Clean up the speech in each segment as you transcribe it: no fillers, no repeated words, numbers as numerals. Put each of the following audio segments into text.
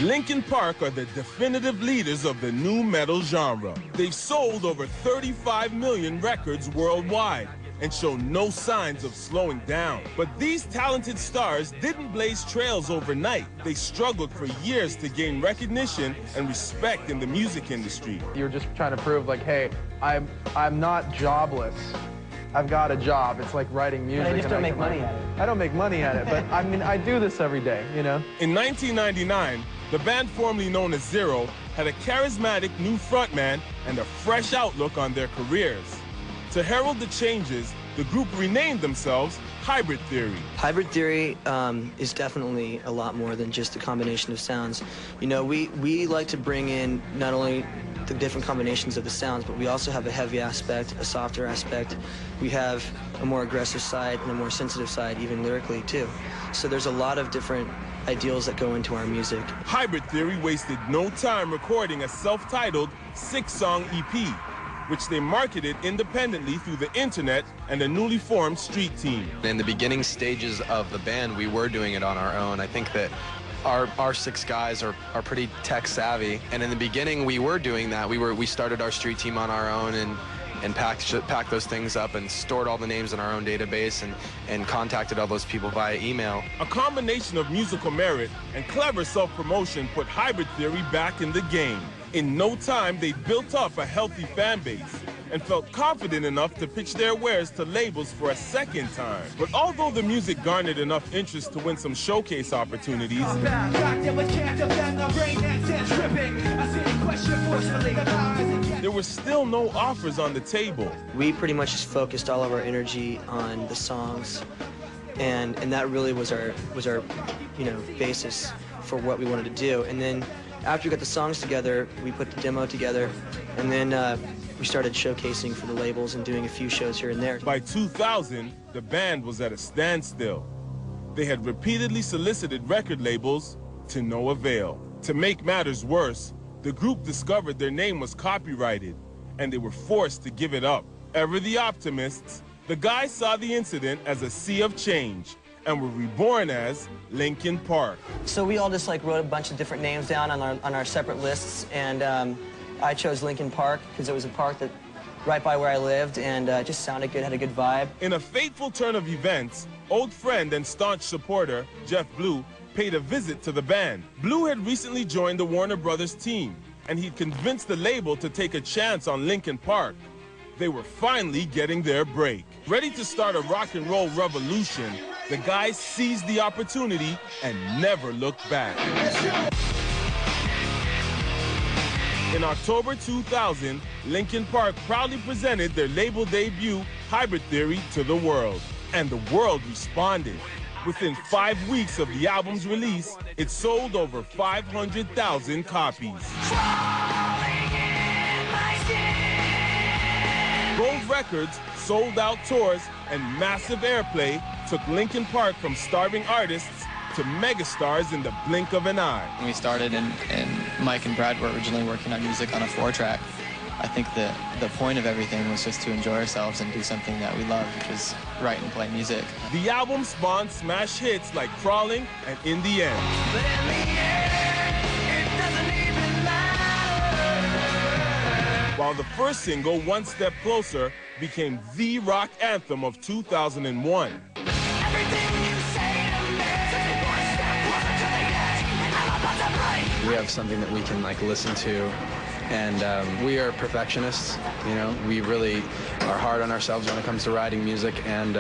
Linkin Park are the definitive leaders of the nu metal genre. They've sold over 35 million records worldwide and show no signs of slowing down. But these talented stars didn't blaze trails overnight. They struggled for years to gain recognition and respect in the music industry. You're just trying to prove, like, hey, I'm not jobless. I've got a job. It's like writing music. But I just don't make money at it. I don't make money at it, but I mean, I do this every day, you know? In 1999, the band formerly known as Zero had a charismatic new frontman and a fresh outlook on their careers. To herald the changes, the group renamed themselves Hybrid Theory. Hybrid Theory is definitely a lot more than just a combination of sounds. You know, we like to bring in not only the different combinations of the sounds, but we also have a heavy aspect, a softer aspect. We have a more aggressive side and a more sensitive side, even lyrically, too. So there's a lot of different ideals that go into our music. Hybrid Theory wasted no time recording a self-titled 6-song EP, which they marketed independently through the internet and a newly formed street team. In the beginning stages of the band, we were doing it on our own. I think that our 6 guys are pretty tech savvy, and in the beginning we were doing that. We started our street team on our own and packed those things up and stored all the names in our own database and contacted all those people via email. A combination of musical merit and clever self-promotion put Hybrid Theory back in the game. In no time, they built up a healthy fan base and felt confident enough to pitch their wares to labels for a second time. But although the music garnered enough interest to win some showcase opportunities, there were still no offers on the table. We pretty much just focused all of our energy on the songs, and that really was our basis for what we wanted to do. And then after we got the songs together, we put the demo together, and then we started showcasing for the labels and doing a few shows here and there. By 2000, the band was at a standstill. They had repeatedly solicited record labels to no avail. To make matters worse, the group discovered their name was copyrighted, and they were forced to give it up. Ever the optimists, the guys saw the incident as a sea of change and were reborn as Linkin Park. So we all just wrote a bunch of different names down on our separate lists, and I chose Linkin Park because it was a park that right by where I lived, and it just sounded good, had a good vibe. In a fateful turn of events, old friend and staunch supporter Jeff Blue paid a visit to the band. Blue had recently joined the Warner Brothers team, and he'd convinced the label to take a chance on Linkin Park. They were finally getting their break. Ready to start a rock and roll revolution, the guys seized the opportunity and never looked back. In October 2000, Linkin Park proudly presented their label debut, Hybrid Theory, to the world. And the world responded. Within 5 weeks of the album's release, it sold over 500,000 copies. Gold records, sold-out tours, and massive airplay took Linkin Park from starving artists to megastars in the blink of an eye. When we started and Mike and Brad were originally working on music on a 4-track, I think the point of everything was just to enjoy ourselves and do something that we love, which is write and play music. The album spawned smash hits like Crawling and In the End. But in the end, it doesn't even matter. While the first single, One Step Closer, became the rock anthem of 2001. We have something that we can listen to, and we are perfectionists. You know, we really are hard on ourselves when it comes to writing music and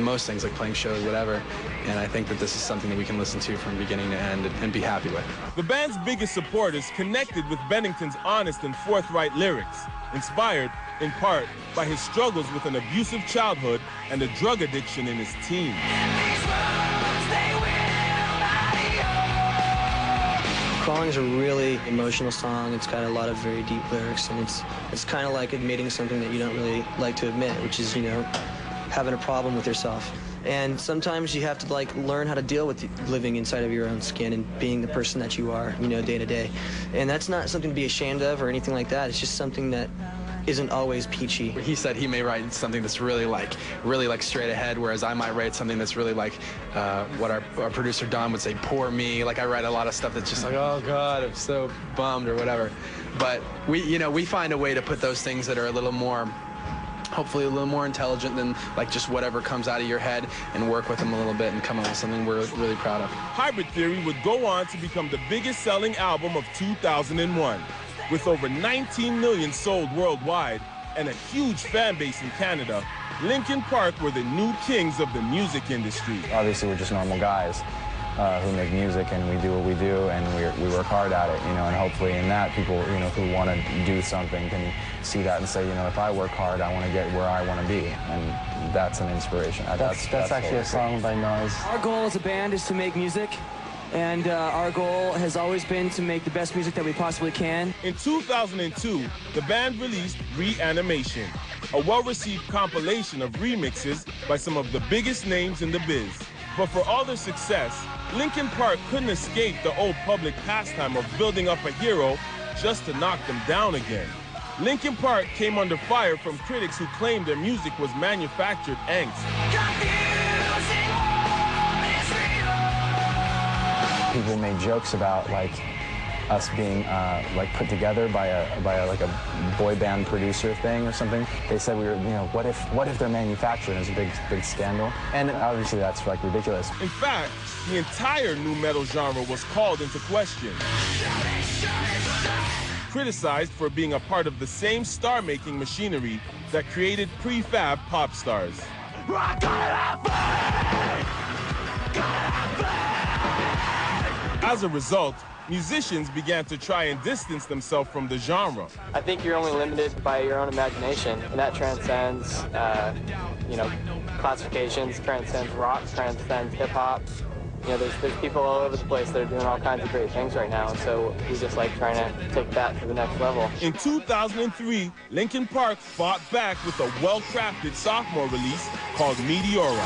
most things like playing shows, whatever. And I think that this is something that we can listen to from beginning to end and be happy with. The band's biggest supporters connected with Bennington's honest and forthright lyrics, inspired in part by his struggles with an abusive childhood and a drug addiction in his teens. Crawling is a really emotional song. It's got a lot of very deep lyrics, and it's kind of like admitting something that you don't really like to admit, which is, having a problem with yourself. And sometimes you have to learn how to deal with living inside of your own skin and being the person that you are, day to day. And that's not something to be ashamed of or anything like that. It's just something that isn't always peachy. He said he may write something that's really like straight ahead, whereas I might write something that's really like what our producer Don would say, poor me. Like I write a lot of stuff that's just like, oh God, I'm so bummed or whatever. But we find a way to put those things that are a little more, hopefully a little more intelligent than like just whatever comes out of your head, and work with them a little bit and come up with something we're really proud of. Hybrid Theory would go on to become the biggest selling album of 2001. With over 19 million sold worldwide and a huge fan base in Canada, Linkin Park were the new kings of the music industry. Obviously, we're just normal guys who make music, and we do what we do, and we work hard at it, and hopefully in that people, who want to do something can see that and say, if I work hard, I want to get where I want to be, and that's an inspiration. That's actually a song by Noise. Our goal as a band is to make music. And our goal has always been to make the best music that we possibly can. In 2002, the band released Reanimation, a well-received compilation of remixes by some of the biggest names in the biz. But for all their success, Linkin Park couldn't escape the old public pastime of building up a hero just to knock them down again. Linkin Park came under fire from critics who claimed their music was manufactured angst. People made jokes about us being put together by a boy band producer thing or something. They said we were, what if they're manufactured? It was a big scandal, and obviously that's ridiculous. In fact, the entire nu metal genre was called into question, criticized for being a part of the same star-making machinery that created prefab pop stars. As a result, musicians began to try and distance themselves from the genre. I think you're only limited by your own imagination, and that transcends, classifications, transcends rock, transcends hip-hop. There's people all over the place that are doing all kinds of great things right now, and so we just like trying to take that to the next level. In 2003, Linkin Park fought back with a well-crafted sophomore release called Meteora.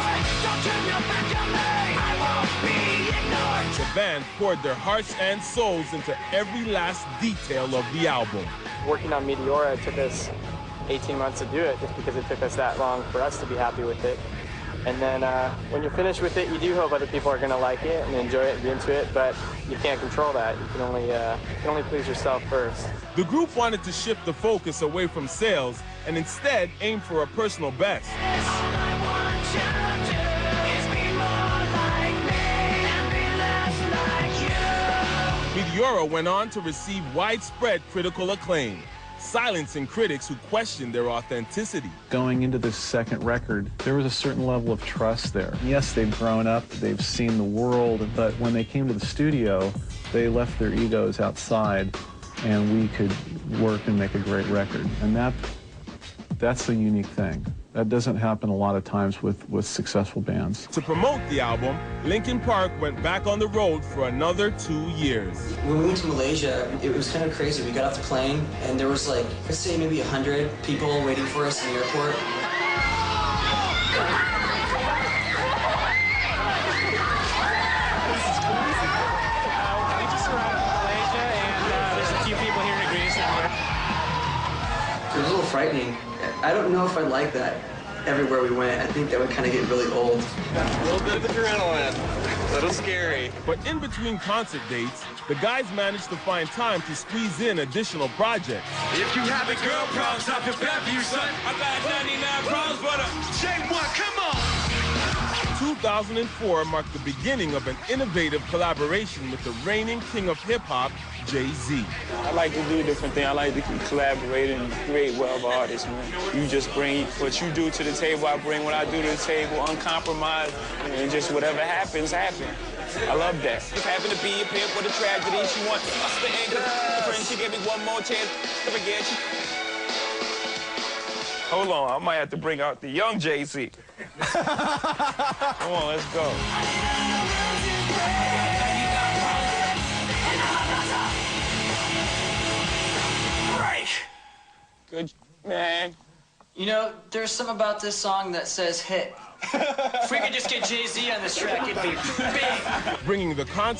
The band poured their hearts and souls into every last detail of the album. Working on Meteora took us 18 months to do it, just because it took us that long for us to be happy with it. And then when you're finished with it, you do hope other people are going to like it and enjoy it and be into it, but you can't control that. You can only please yourself first. The group wanted to shift the focus away from sales and instead aim for a personal best. Meteora went on to receive widespread critical acclaim, silencing critics who questioned their authenticity. Going into this second record, there was a certain level of trust there. Yes, they've grown up, they've seen the world, but when they came to the studio, they left their egos outside, and we could work and make a great record. And that's a unique thing. That doesn't happen a lot of times with successful bands. To promote the album, Linkin Park went back on the road for another 2 years. When we went to Malaysia, it was kind of crazy. We got off the plane, and there was let's say maybe 100 people waiting for us in the airport. We just arrived in Malaysia, and there's a few people here to greet us. It was a little frightening. I don't know if I'd like that everywhere we went. I think that would kind of get really old. A little bit of adrenaline, a little scary. But in between concert dates, the guys managed to find time to squeeze in additional projects. If you have a girl problems, I can bet you, son. I got 99 problems, but J1, come on! 2004 marked the beginning of an innovative collaboration with the reigning king of hip-hop, Jay-Z. I like to do different things. I like to collaborate and create well with artists, man. You just bring what you do to the table, I bring what I do to the table, uncompromised, and just whatever happens, happens. I love that. Just happened to be a pimp with a tragedy. She wants us to end the friend. She gave me one more chance to forget you. Hold on, I might have to bring out the young Jay-Z. Come on, let's go. Good, man. There's something about this song that says hit. If we could just get Jay-Z on this track, it'd be big. Bringing the concert